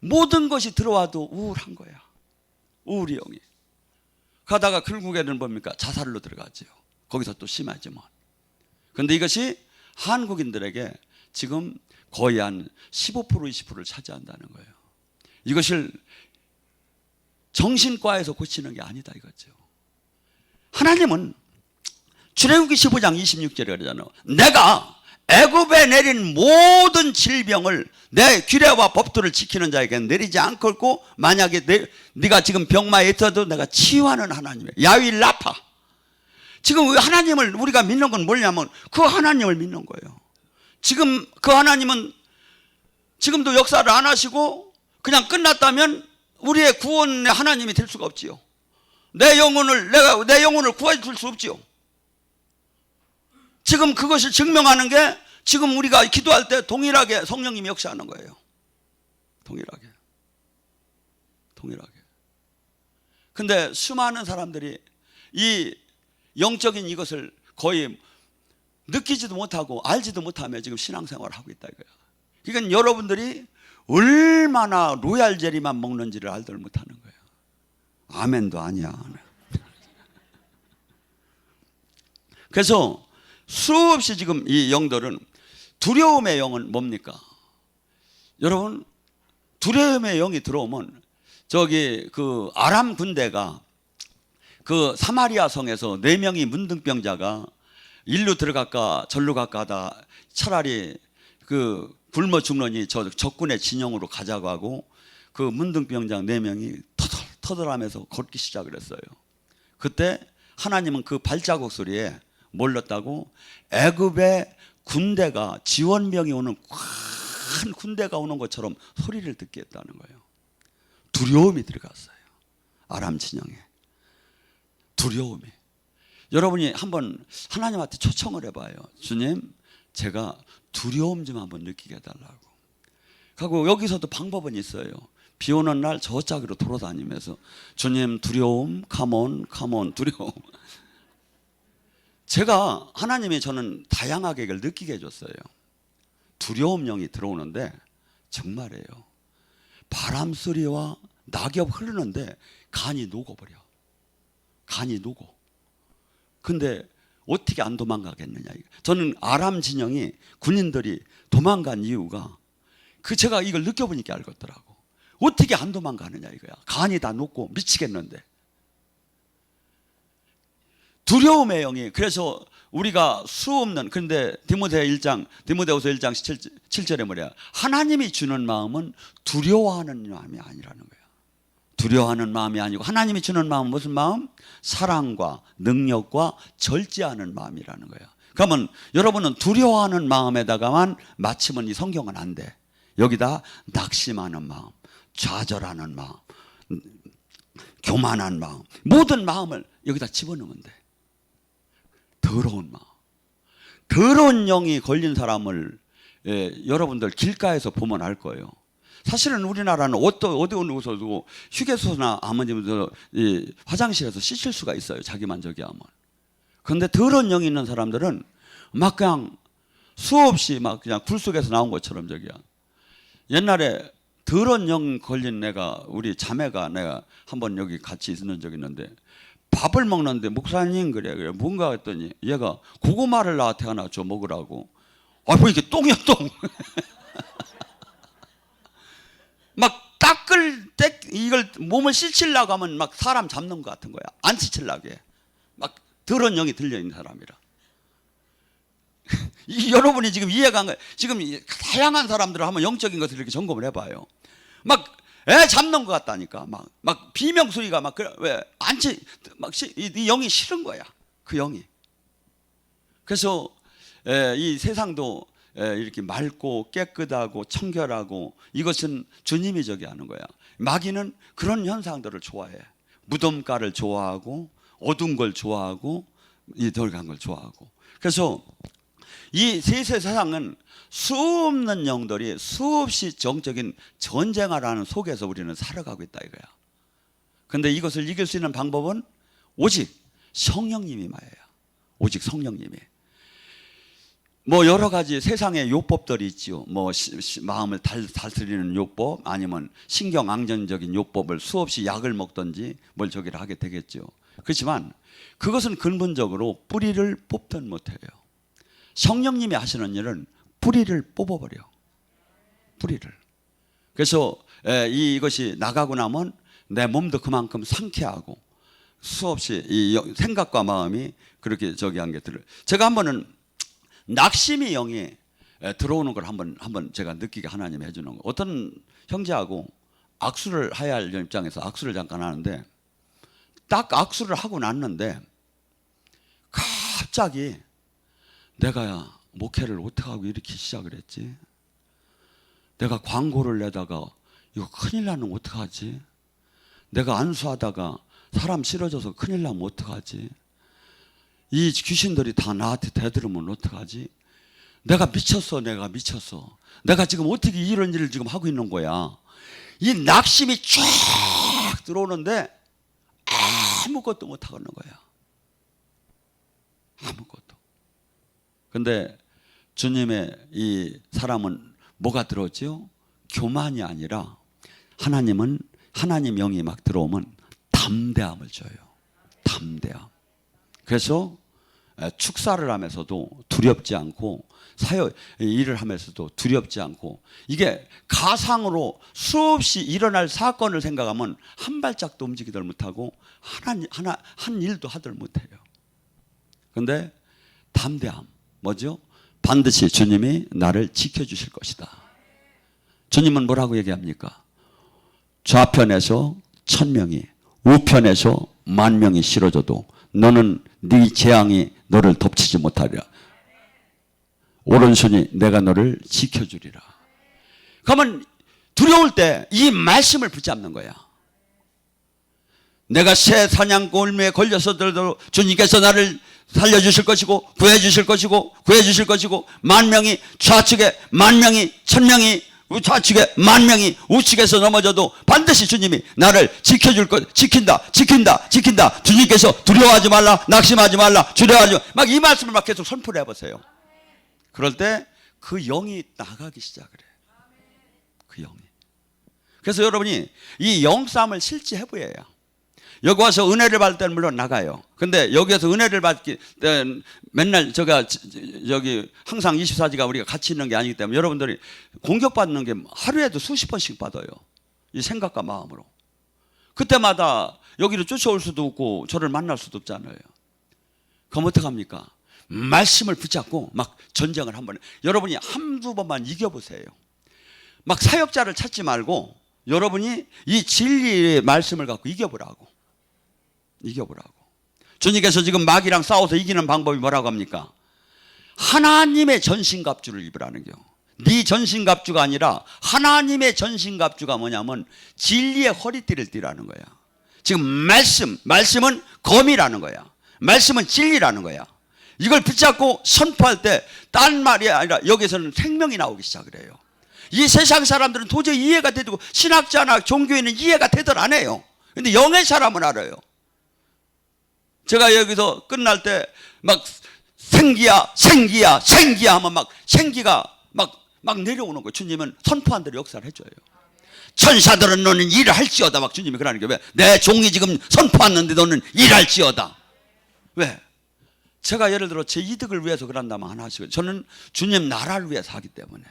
Speaker 1: 모든 것이 들어와도 우울한 거야. 우울이 영이. 가다가 결국에는 뭡니까? 자살로 들어가죠. 거기서 또 심하지만. 그런데 이것이 한국인들에게 지금 거의 한 15% 20%를 차지한다는 거예요. 이것을 정신과에서 고치는 게 아니다 이거죠. 하나님은 출애굽기 15장 26절에 그러잖아요. 내가 애굽에 내린 모든 질병을 내 규례와 법도를 지키는 자에게 내리지 않고 만약에 네가 지금 병마에 있어도 내가 치유하는 하나님이에요. 야훼 라파. 지금 하나님을 우리가 믿는 건 뭐냐면 그 하나님을 믿는 거예요. 지금 그 하나님은 지금도 역사를 안 하시고 그냥 끝났다면 우리의 구원의 하나님이 될 수가 없지요. 내 영혼을 구해 줄 수 없지요. 지금 그것을 증명하는 게 지금 우리가 기도할 때 동일하게 성령님이 역사하는 거예요. 동일하게. 근데 수많은 사람들이 이 영적인 이것을 거의 느끼지도 못하고 알지도 못하며 지금 신앙생활을 하고 있다 이거야. 그러니까 여러분들이 얼마나 로얄 젤리만 먹는지를 알들 못하는 거예요. 아멘도 아니야. 그래서 수없이 지금 이 영들은 두려움의 영은 뭡니까? 여러분 두려움의 영이 들어오면 저기 그 아람 군대가 그 사마리아 성에서 4명이 문둥병자가 일로 들어갈까 절로 갈까 하다 차라리 그 굶어 죽느니 저 적군의 진영으로 가자고 하고 그 문둥병자 4명이 터덜하면서 걷기 시작을 했어요. 그때 하나님은 그 발자국 소리에 몰랐다고 애굽의 군대가 지원병이 오는 큰 군대가 오는 것처럼 소리를 듣게 했다는 거예요. 두려움이 들어갔어요. 아람 진영에. 두려움이. 여러분이 한번 하나님한테 초청을 해봐요. 주님, 제가 두려움 좀 한번 느끼게 해달라고. 그리고 여기서도 방법은 있어요. 비 오는 날 저짝으로 돌아다니면서 주님 두려움, 컴온 두려움. 제가 하나님이 저는 다양하게 이걸 느끼게 해줬어요. 두려움 영이 들어오는데 정말이에요. 바람 소리와 낙엽 흐르는데 간이 녹아버려. 간이 녹어. 근데 어떻게 안 도망가겠느냐. 저는 아람 진영이 군인들이 도망간 이유가 제가 이걸 느껴보니까 알겠더라고. 어떻게 안 도망가느냐 이거야. 간이 다 녹고 미치겠는데. 두려움의 영이. 그래서 우리가 수없는, 그런데 디모데후서 1장 7절에 뭐냐, 하나님이 주는 마음은 두려워하는 마음이 아니라는 거야. 두려워하는 마음이 아니고 하나님이 주는 마음은 무슨 마음? 사랑과 능력과 절제하는 마음이라는 거야. 그러면 여러분은 두려워하는 마음에다가만 맞추면 이 성경은 안 돼. 여기다 낙심하는 마음, 좌절하는 마음, 교만한 마음, 모든 마음을 여기다 집어넣으면 돼. 더러운 마음, 더러운 영이 걸린 사람을 여러분들 길가에서 보면 알 거예요. 사실은 우리나라는 어디 어느 곳에도 휴게소나 아버님들 화장실에서 씻을 수가 있어요. 자기만 저기 하면. 그런데 더러운 영이 있는 사람들은 막 그냥 수없이 막 그냥 굴 속에서 나온 것처럼 저기야. 옛날에 더러운 영 걸린 우리 자매가 내가 한번 여기 같이 있는 적이 있는데, 밥을 먹는데 목사님 그래 뭔가 했더니 얘가 고구마를 나한테 하나 줘 먹으라고. 뭐 이게 똥이야 똥. 막 이걸 몸을 씻으려고 하면 막 사람 잡는 것 같은 거야. 안 씻으려고 해. 막 더러운 영이 들려있는 사람이라. 여러분이 지금 이해가 안 가요. 지금 다양한 사람들을 한번 영적인 것을 이렇게 점검을 해봐요. 막 애 잡는 것 같다니까. 막 비명 소리가 막 왜 이 영이 싫은 거야. 그 영이. 그래서 이 세상도 이렇게 맑고 깨끗하고 청결하고 이것은 주님이 저기 하는 거야. 마귀는 그런 현상들을 좋아해. 무덤가를 좋아하고 어두운 걸 좋아하고 이 덜간 걸 좋아하고. 그래서 이 세상은 수없는 영들이 수없이 정적인 전쟁을 하는 속에서 우리는 살아가고 있다 이거야. 그런데 이것을 이길 수 있는 방법은 오직 성령님이 말이야. 오직 성령님이. 뭐 여러 가지 세상의 요법들이 있지요. 뭐 마음을 다스리는 요법, 아니면 신경안정적인 요법을 수없이 약을 먹든지 뭘 저기를 하게 되겠죠. 그렇지만 그것은 근본적으로 뿌리를 뽑든 못해요. 성령님이 하시는 일은 뿌리를 뽑아버려. 뿌리를. 그래서 이것이 나가고 나면 내 몸도 그만큼 상쾌하고 수없이 이 생각과 마음이 그렇게 저기 한 게 들어요. 제가 한 번은 낙심의 영이 들어오는 걸 한번 제가 느끼게 하나님이 해주는 거. 어떤 형제하고 악수를 해야 할 입장에서 악수를 잠깐 하는데, 딱 악수를 하고 났는데 갑자기 내가 목회를 어떻게 하고 이렇게 시작을 했지? 내가 광고를 내다가 이거 큰일 나면 어떡하지? 내가 안수하다가 사람 싫어져서 큰일 나면 어떡하지? 이 귀신들이 다 나한테 대들으면 어떡하지? 내가 미쳤어. 내가 지금 어떻게 이런 일을 지금 하고 있는 거야? 이 낙심이 쫙 들어오는데 아무것도 못하겠는 거야. 아무것도. 근데 주님의 이 사람은 뭐가 들어오죠? 교만이 아니라 하나님 영이 막 들어오면 담대함을 줘요. 담대함. 그래서 축사를 하면서도 두렵지 않고, 일을 하면서도 두렵지 않고, 이게 가상으로 수없이 일어날 사건을 생각하면 한 발짝도 움직이들 못하고 한 일도 하들 못해요. 그런데 담대함. 뭐죠? 반드시 주님이 나를 지켜주실 것이다. 주님은 뭐라고 얘기합니까? 좌편에서 1000명이 우편에서 10,000명이 실어져도 너는 네 재앙이 너를 덮치지 못하리라. 오른손이 내가 너를 지켜주리라. 그러면 두려울 때 이 말씀을 붙잡는 거야. 내가 새 사냥꾼 울매에 걸려서도 주님께서 나를 살려주실 것이고 구해주실 것이고 10,000명이 좌측에 10,000명이 10,000명이 좌측에 만 명이 우측에서 넘어져도 반드시 주님이 나를 지켜줄 것, 지킨다, 지킨다, 지킨다. 주님께서 두려워하지 말라, 낙심하지 말라, 두려워하지 말라. 막 이 말씀을 막 계속 선포를 해보세요. 그럴 때 그 영이 나가기 시작을 해요. 그 영이. 그래서 여러분이 이 영싸움을 실제 해보여야. 여기 와서 은혜를 받을 때는 물론 나가요. 근데 여기에서 은혜를 받기 맨날 여기 항상 24시간 우리가 같이 있는 게 아니기 때문에 여러분들이 공격받는 게 하루에도 수십 번씩 받아요. 이 생각과 마음으로. 그때마다 여기로 쫓아올 수도 없고 저를 만날 수도 없잖아요. 그럼 어떡합니까? 말씀을 붙잡고 막 전쟁을 한번 해. 여러분이 한두 번만 이겨보세요. 막 사역자를 찾지 말고 여러분이 이 진리의 말씀을 갖고 이겨보라고. 주님께서 지금 마귀랑 싸워서 이기는 방법이 뭐라고 합니까? 하나님의 전신갑주를 입으라는 겨. 네 전신갑주가 아니라 하나님의 전신갑주가 뭐냐면 진리의 허리띠를 띠라는 거야. 지금 말씀은 검이라는 거야. 말씀은 진리라는 거야. 이걸 붙잡고 선포할 때 딴 말이 아니라 여기서는 생명이 나오기 시작을 해요. 이 세상 사람들은 도저히 이해가 되고 신학자나 종교인은 이해가 되들 안 해요. 근데 영의 사람은 알아요. 제가 여기서 끝날 때 막 생기야 하면 막 생기가 막 내려오는 거예요. 주님은 선포한 대로 역사를 해줘요. 천사들은 너는 일을 할지어다. 막 주님이 그러는 게 왜? 내 종이 지금 선포했는데 너는 일할지어다. 왜? 제가 예를 들어 제 이득을 위해서 그런다면 하나 하시고 저는 주님 나라를 위해서 하기 때문에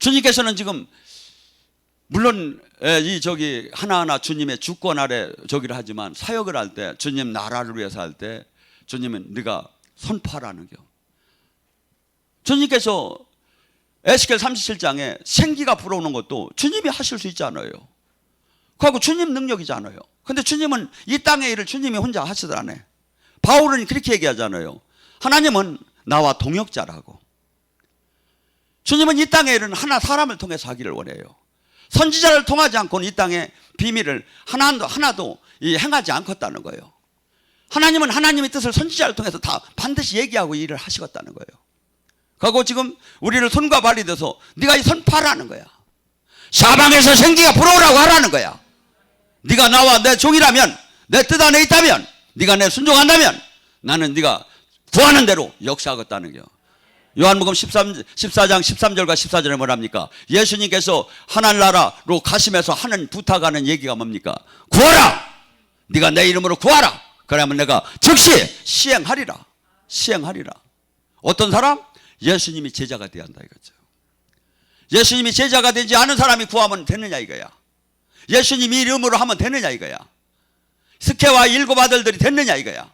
Speaker 1: 주님께서는 지금 물론 하나하나 주님의 주권 아래 저기를 하지만 사역을 할 때 주님 나라를 위해서 할 때 주님은 네가 선포하라는 겨. 주님께서 에스겔 37장에 생기가 불어오는 것도 주님이 하실 수 있잖아요. 그하고 주님 능력이잖아요. 근데 주님은 이 땅의 일을 주님이 혼자 하시더라네. 바울은 그렇게 얘기하잖아요. 하나님은 나와 동역자라고. 주님은 이 땅의 일은 하나 사람을 통해서 하기를 원해요. 선지자를 통하지 않고는 이 땅의 비밀을 하나도 행하지 않겠다는 거예요. 하나님은 하나님의 뜻을 선지자를 통해서 다 반드시 얘기하고 일을 하시겠다는 거예요. 그리고 지금 우리를 손과 발이 돼서 네가 이 선포하라는 거야. 사방에서 생기가 불어오라고 하라는 거야. 네가 나와 내 종이라면, 내 뜻 안에 있다면, 네가 내 순종한다면 나는 네가 구하는 대로 역사하겠다는 거예요. 요한복음 14장 13절과 14절에 뭐랍니까? 예수님께서 하늘나라로 가시면서 하는 부탁하는 얘기가 뭡니까? 구하라! 네가 내 이름으로 구하라! 그러면 내가 즉시 시행하리라. 어떤 사람? 예수님이 제자가 되어야 한다 이거죠. 예수님이 제자가 되지 않은 사람이 구하면 되느냐 이거야. 예수님 이름으로 하면 되느냐 이거야. 스케와 7 아들들이 됐느냐 이거야.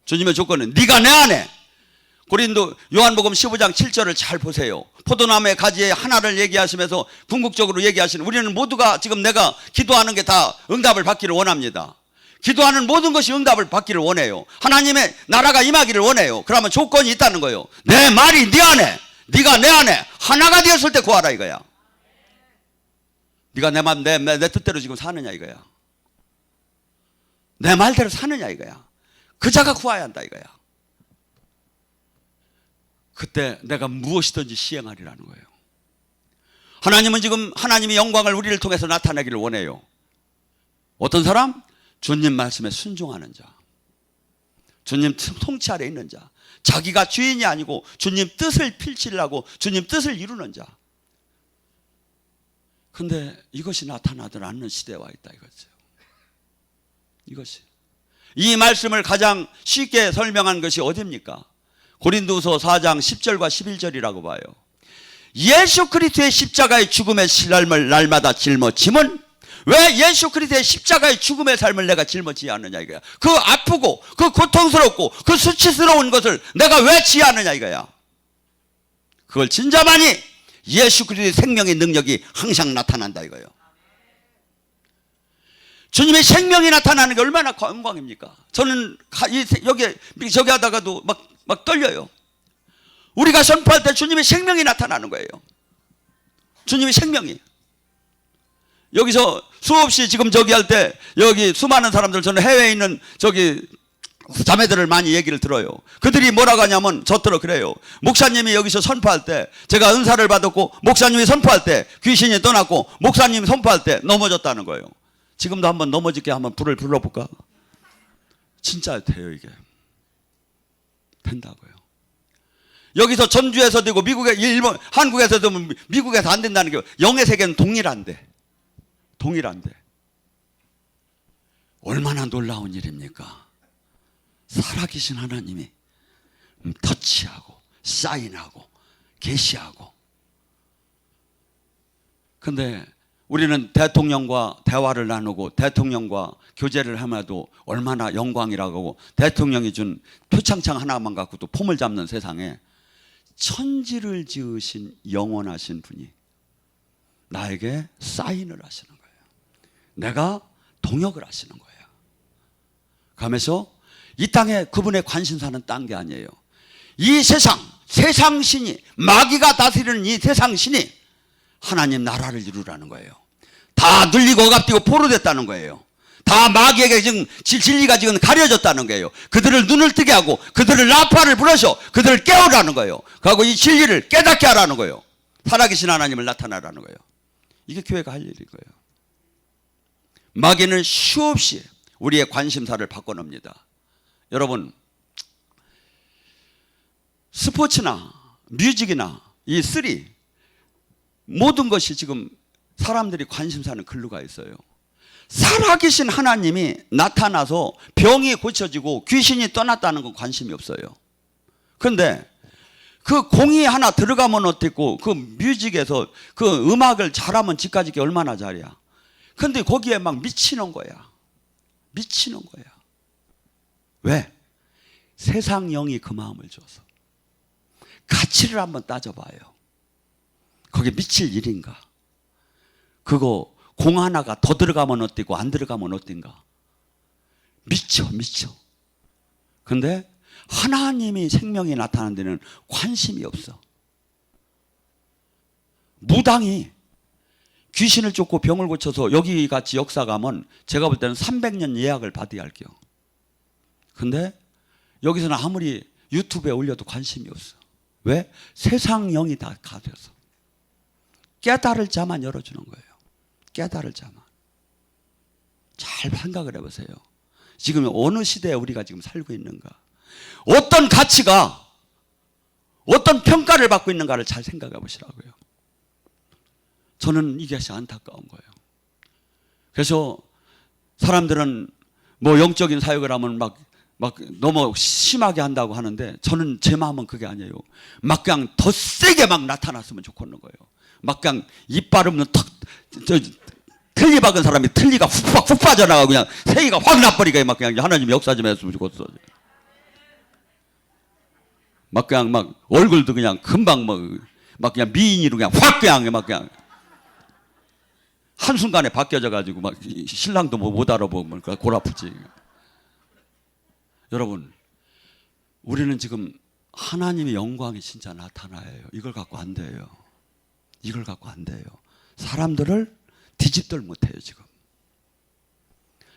Speaker 1: 주님의 조건은 네가 내 안에. 고린도 요한복음 15장 7절을 잘 보세요. 포도나무의 가지에 하나를 얘기하시면서 궁극적으로 얘기하시는, 우리는 모두가 지금 내가 기도하는 게 다 응답을 받기를 원합니다. 기도하는 모든 것이 응답을 받기를 원해요. 하나님의 나라가 임하기를 원해요. 그러면 조건이 있다는 거예요. 내 말이 네 안에, 네가 내 안에 하나가 되었을 때 구하라 이거야. 네가 내 맘, 내 뜻대로 지금 사느냐 이거야. 내 말대로 사느냐 이거야. 그 자가 구해야 한다 이거야. 그때 내가 무엇이든지 시행하리라는 거예요. 하나님은 지금 하나님의 영광을 우리를 통해서 나타내기를 원해요. 어떤 사람? 주님 말씀에 순종하는 자, 주님 통치 아래 있는 자, 자기가 주인이 아니고 주님 뜻을 펼치려고 주님 뜻을 이루는 자. 근데 이것이 나타나지 않는 시대에 와 있다 이거죠. 이것이. 이 말씀을 가장 쉽게 설명한 것이 어디입니까? 고린도서 4장 10절과 11절이라고 봐요. 예수 그리스도의 십자가의 죽음의 삶을 날마다 짊어짐은, 왜 예수 그리스도의 십자가의 죽음의 삶을 내가 짊어지지 않느냐 이거야. 그 아프고 그 고통스럽고 그 수치스러운 것을 내가 왜 지하느냐 이거야. 그걸 진짜만이 예수 그리스도의 생명의 능력이 항상 나타난다 이거예요. 주님의 생명이 나타나는 게 얼마나 영광입니까? 저는 여기 저기 하다가도 막 떨려요. 우리가 선포할 때 주님의 생명이 나타나는 거예요. 주님의 생명이. 여기서 수없이 지금 저기 할 때 여기 수많은 사람들, 저는 해외에 있는 저기 자매들을 많이 얘기를 들어요. 그들이 뭐라고 하냐면 저더러 그래요. 목사님이 여기서 선포할 때, 제가 은사를 받았고 목사님이 선포할 때 귀신이 떠났고 목사님이 선포할 때 넘어졌다는 거예요. 지금도 한번 넘어지게 한번 불을 불러볼까? 진짜 돼요. 이게 된다고요. 여기서 전주에서 되고 미국에, 일본, 한국에서 되면 미국에서 안 된다는 게, 영의 세계는 동일한데 얼마나 놀라운 일입니까? 살아계신 하나님이 터치하고 사인하고 계시하고. 근데 우리는 대통령과 대화를 나누고 대통령과 교제를 하면도 얼마나 영광이라고 하고, 대통령이 준 표창장 하나만 갖고도 폼을 잡는 세상에 천지를 지으신 영원하신 분이 나에게 사인을 하시는 거예요. 내가 동역을 하시는 거예요. 그러면서 이 땅에 그분의 관심사는 딴 게 아니에요. 이 세상 신이, 마귀가 다스리는 이 세상 신이 하나님 나라를 이루라는 거예요. 다 눌리고 억압되고 포로됐다는 거예요. 다 마귀에게 지금 진리가 지금 가려졌다는 거예요. 그들을 눈을 뜨게 하고 그들을 나팔을 불어서 그들을 깨우라는 거예요. 그리고 이 진리를 깨닫게 하라는 거예요. 살아계신 하나님을 나타나라는 거예요. 이게 교회가 할 일인 거예요. 마귀는 수없이 우리의 관심사를 바꿔놉니다. 여러분, 스포츠나 뮤직이나 이 쓰리, 모든 것이 지금 사람들이 관심사는 글로 가 있어요. 살아계신 하나님이 나타나서 병이 고쳐지고 귀신이 떠났다는 건 관심이 없어요. 그런데 그 공이 하나 들어가면 어땠고, 그 뮤직에서 그 음악을 잘하면 집까지 얼마나 잘이야. 근데 거기에 막 미치는 거야. 미치는 거야. 왜? 세상 영이 그 마음을 줘서. 가치를 한번 따져봐요. 거기에 미칠 일인가? 그거 공 하나가 더 들어가면 어때고 안 들어가면 어떤가? 미쳐. 근데 하나님이 생명이 나타나는 데는 관심이 없어. 무당이 귀신을 쫓고 병을 고쳐서 여기 같이 역사 가면 제가 볼 때는 300년 예약을 받아야 할게요. 근데 여기서는 아무리 유튜브에 올려도 관심이 없어. 왜? 세상 영이 다 가려서. 깨달을 자만 열어주는 거예요. 깨달을 자만. 잘 생각을 해보세요. 지금 어느 시대에 우리가 지금 살고 있는가? 어떤 가치가, 어떤 평가를 받고 있는가를 잘 생각해 보시라고요. 저는 이것이 안타까운 거예요. 그래서 사람들은 뭐 영적인 사역을 하면 막 너무 심하게 한다고 하는데, 저는 제 마음은 그게 아니에요. 막 그냥 더 세게 막 나타났으면 좋겠는 거예요. 막 그냥 이빨 없는 틀니 박은 사람이 틀니가 훅 빠져나가고 그냥 세기가 확 나버리게 막 그냥 하나님 역사 좀 했으면 좋겠어. 막 그냥 막 얼굴도 그냥 금방 막 그냥 미인이로 그냥 확 그냥 막 그냥 한순간에 바뀌어져 가지고 막 신랑도 못 알아보면 골 아프지. 여러분, 우리는 지금 하나님의 영광이 진짜 나타나요. 이걸 갖고 안 돼요. 이걸 갖고 안 돼요. 사람들을 뒤집들 못해요. 지금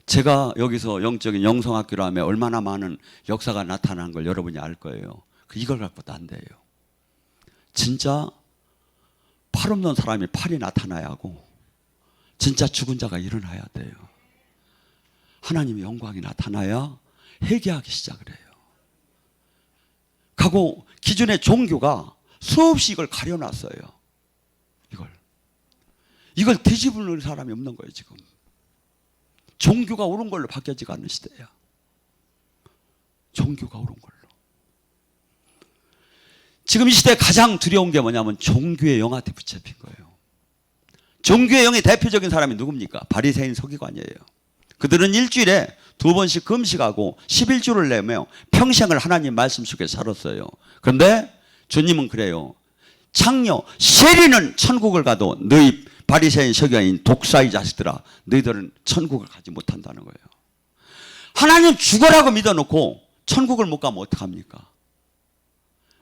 Speaker 1: 제가 여기서 영적인 영성학교를 하면 얼마나 많은 역사가 나타나는 걸 여러분이 알 거예요. 이걸 갖고도 안 돼요. 진짜 팔 없는 사람이 팔이 나타나야 하고, 진짜 죽은 자가 일어나야 돼요. 하나님의 영광이 나타나야 회개하기 시작을 해요. 하고 기존의 종교가 수없이 이걸 가려놨어요. 이걸 뒤집을 사람이 없는 거예요. 지금 종교가 옳은 걸로 바뀌어지가 않는 시대야. 종교가 옳은 걸로. 지금 이 시대에 가장 두려운 게 뭐냐면 종교의 영한테 붙잡힌 거예요. 종교의 영의 대표적인 사람이 누굽니까? 바리새인 서기관이에요. 그들은 일주일에 2번씩 금식하고 11주를 내며 평생을 하나님 말씀 속에 살았어요. 그런데 주님은 그래요. 창녀 세리는 천국을 가도 너희 바리새인 서기관인 독사의 자식들아, 너희들은 천국을 가지 못한다는 거예요. 하나님 죽어라고 믿어놓고 천국을 못 가면 어떡합니까?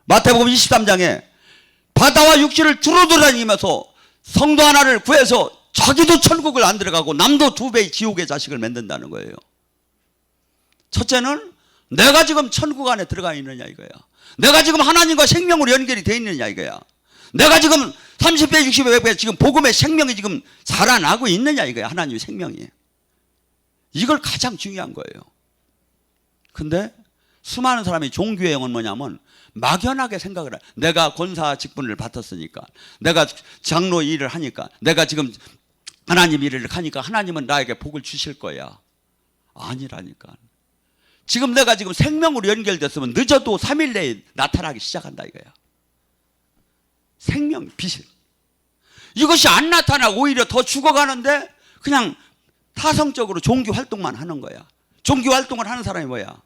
Speaker 1: 마태복음 23장에 바다와 육지를 두루두루다니면서 성도 하나를 구해서 자기도 천국을 안 들어가고 남도 2배의 지옥의 자식을 만든다는 거예요. 첫째는 내가 지금 천국 안에 들어가 있느냐 이거야. 내가 지금 하나님과 생명으로 연결이 되어 있느냐 이거야. 내가 지금 30배, 60배, 100배 지금 복음의 생명이 지금 살아나고 있느냐 이거야. 하나님의 생명이. 이걸 가장 중요한 거예요. 근데 수많은 사람이 종교의 영은 뭐냐면 막연하게 생각을 해. 내가 권사 직분을 맡았으니까, 내가 장로 일을 하니까, 내가 지금 하나님 일을 하니까 하나님은 나에게 복을 주실 거야. 아니라니까. 지금 내가 지금 생명으로 연결됐으면 늦어도 3일 내에 나타나기 시작한다 이거야. 생명, 빛이. 이것이 안 나타나고 오히려 더 죽어가는데 그냥 타성적으로 종교 활동만 하는 거야. 종교 활동을 하는 사람이 뭐야?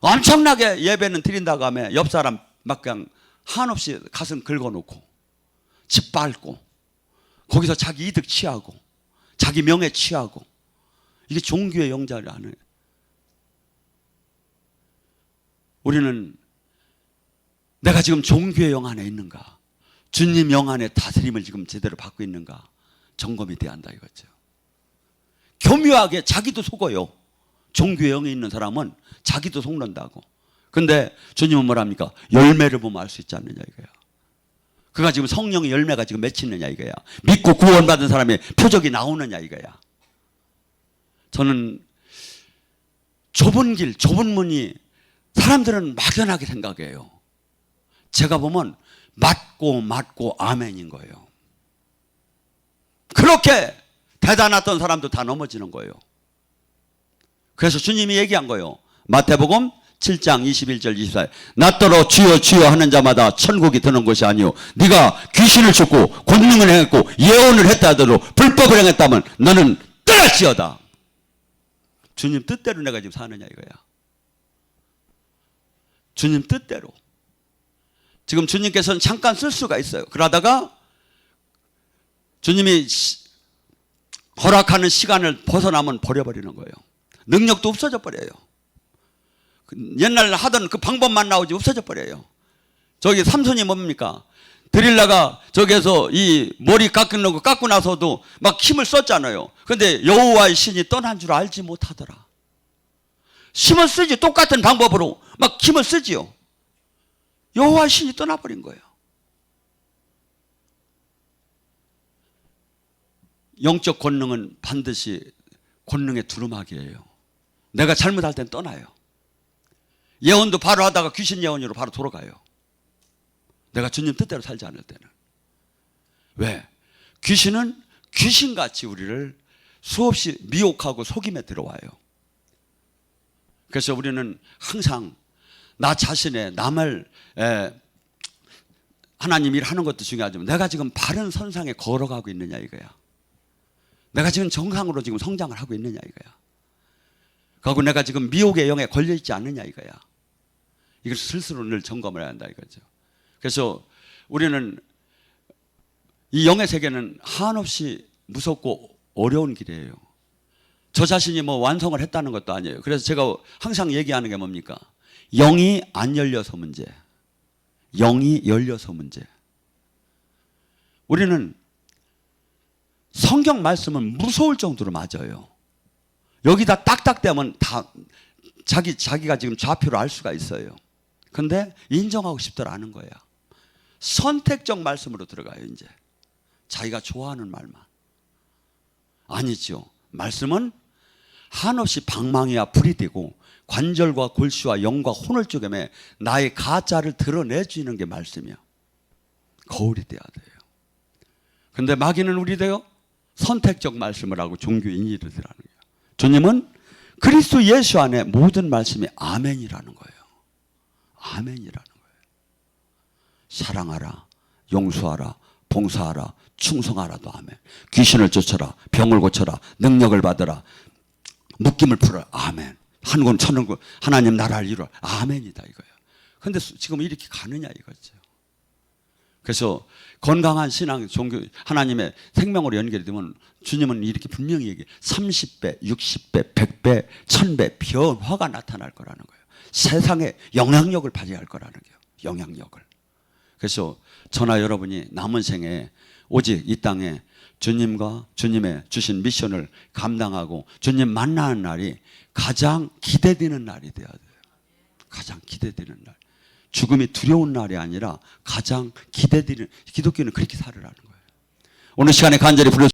Speaker 1: 엄청나게 예배는 드린다고 하면 옆 사람 막 그냥 한없이 가슴 긁어놓고 집 밟고 거기서 자기 이득 취하고 자기 명예 취하고, 이게 종교의 영자를 하는. 우리는 내가 지금 종교의 영 안에 있는가, 주님 영 안에 다스림을 지금 제대로 받고 있는가 점검이 돼야 한다 이거죠. 교묘하게 자기도 속어요. 종교의 영에 있는 사람은 자기도 속는다고. 근데 주님은 뭐랍니까? 열매를 보면 알 수 있지 않느냐 이거야. 그가 지금 성령의 열매가 지금 맺히느냐 이거야. 믿고 구원받은 사람의 표적이 나오느냐 이거야. 저는 좁은 길, 좁은 문이 사람들은 막연하게 생각해요. 제가 보면 맞고 아멘인 거예요. 그렇게 대단했던 사람도 다 넘어지는 거예요. 그래서 주님이 얘기한 거예요. 마태복음 7장 21절 24절. 나더러 주여 주여 하는 자마다 천국이 드는 것이 아니요 네가 귀신을 쫓고 권능을 행했고 예언을 했다 하더라도 불법을 행했다면 너는 떠날지어다. 주님 뜻대로 내가 지금 사느냐 이거야. 주님 뜻대로. 지금 주님께서는 잠깐 쓸 수가 있어요. 그러다가 주님이 허락하는 시간을 벗어나면 버려버리는 거예요. 능력도 없어져 버려요. 옛날 하던 그 방법만 나오지 없어져 버려요. 저기 삼손이 뭡니까? 드릴라가 저기에서 이 머리 깎는 거 깎고 나서도 막 힘을 썼잖아요. 근데 여호와의 신이 떠난 줄 알지 못하더라. 힘을 쓰지. 똑같은 방법으로 막 힘을 쓰지요. 여호와의 신이 떠나버린 거예요. 영적 권능은 반드시 권능의 두루마기예요. 내가 잘못할 땐 떠나요. 예언도 바로 하다가 귀신 예언으로 바로 돌아가요. 내가 주님 뜻대로 살지 않을 때는. 왜? 귀신은 귀신같이 우리를 수없이 미혹하고 속임에 들어와요. 그래서 우리는 항상 나 자신의 남을 하나님 일 하는 것도 중요하지만 내가 지금 바른 선상에 걸어가고 있느냐 이거야. 내가 지금 정상으로 지금 성장을 하고 있느냐 이거야. 그리고 내가 지금 미혹의 영에 걸려있지 않느냐 이거야. 이걸 스스로 늘 점검을 해야 한다 이거죠. 그래서 우리는 이 영의 세계는 한없이 무섭고 어려운 길이에요. 저 자신이 뭐 완성을 했다는 것도 아니에요. 그래서 제가 항상 얘기하는 게 뭡니까? 영이 안 열려서 문제. 영이 열려서 문제. 우리는 성경 말씀은 무서울 정도로 맞아요. 여기다 딱딱대면 다 자기가 지금 좌표를 알 수가 있어요. 근데 인정하고 싶더라는 거야. 선택적 말씀으로 들어가요. 이제 자기가 좋아하는 말만. 아니죠. 말씀은 한없이 방망이와 불이 되고 관절과 골수와 영과 혼을 쪼개매 나의 가짜를 드러내주는 게 말씀이야. 거울이 돼야 돼요. 근데 마귀는 우리 돼요. 선택적 말씀을 하고 종교인이 되라는 거예요. 주님은 그리스도 예수 안에 모든 말씀이 아멘이라는 거예요. 아멘이라는 거예요. 사랑하라, 용서하라, 봉사하라, 충성하라도 아멘. 귀신을 쫓아라, 병을 고쳐라, 능력을 받아라, 묶임을 풀어라, 아멘. 한군 천군 하나님 나라를 이루라, 아멘이다 이거예요. 근데 지금 이렇게 가느냐 이거죠. 그래서 건강한 신앙, 종교, 하나님의 생명으로 연결이 되면 주님은 이렇게 분명히 얘기해요. 30배, 60배, 100배, 1000배 변화가 나타날 거라는 거예요. 세상에 영향력을 발휘할 거라는 거예요. 영향력을. 그래서 저나 여러분이 남은 생에 오직 이 땅에 주님과 주님의 주신 미션을 감당하고 주님 만나는 날이 가장 기대되는 날이 되어야 돼요. 가장 기대되는 날. 죽음이 두려운 날이 아니라 가장 기대되는, 기독교는 그렇게 살으라는 거예요. 오늘 시간에 간절히 부르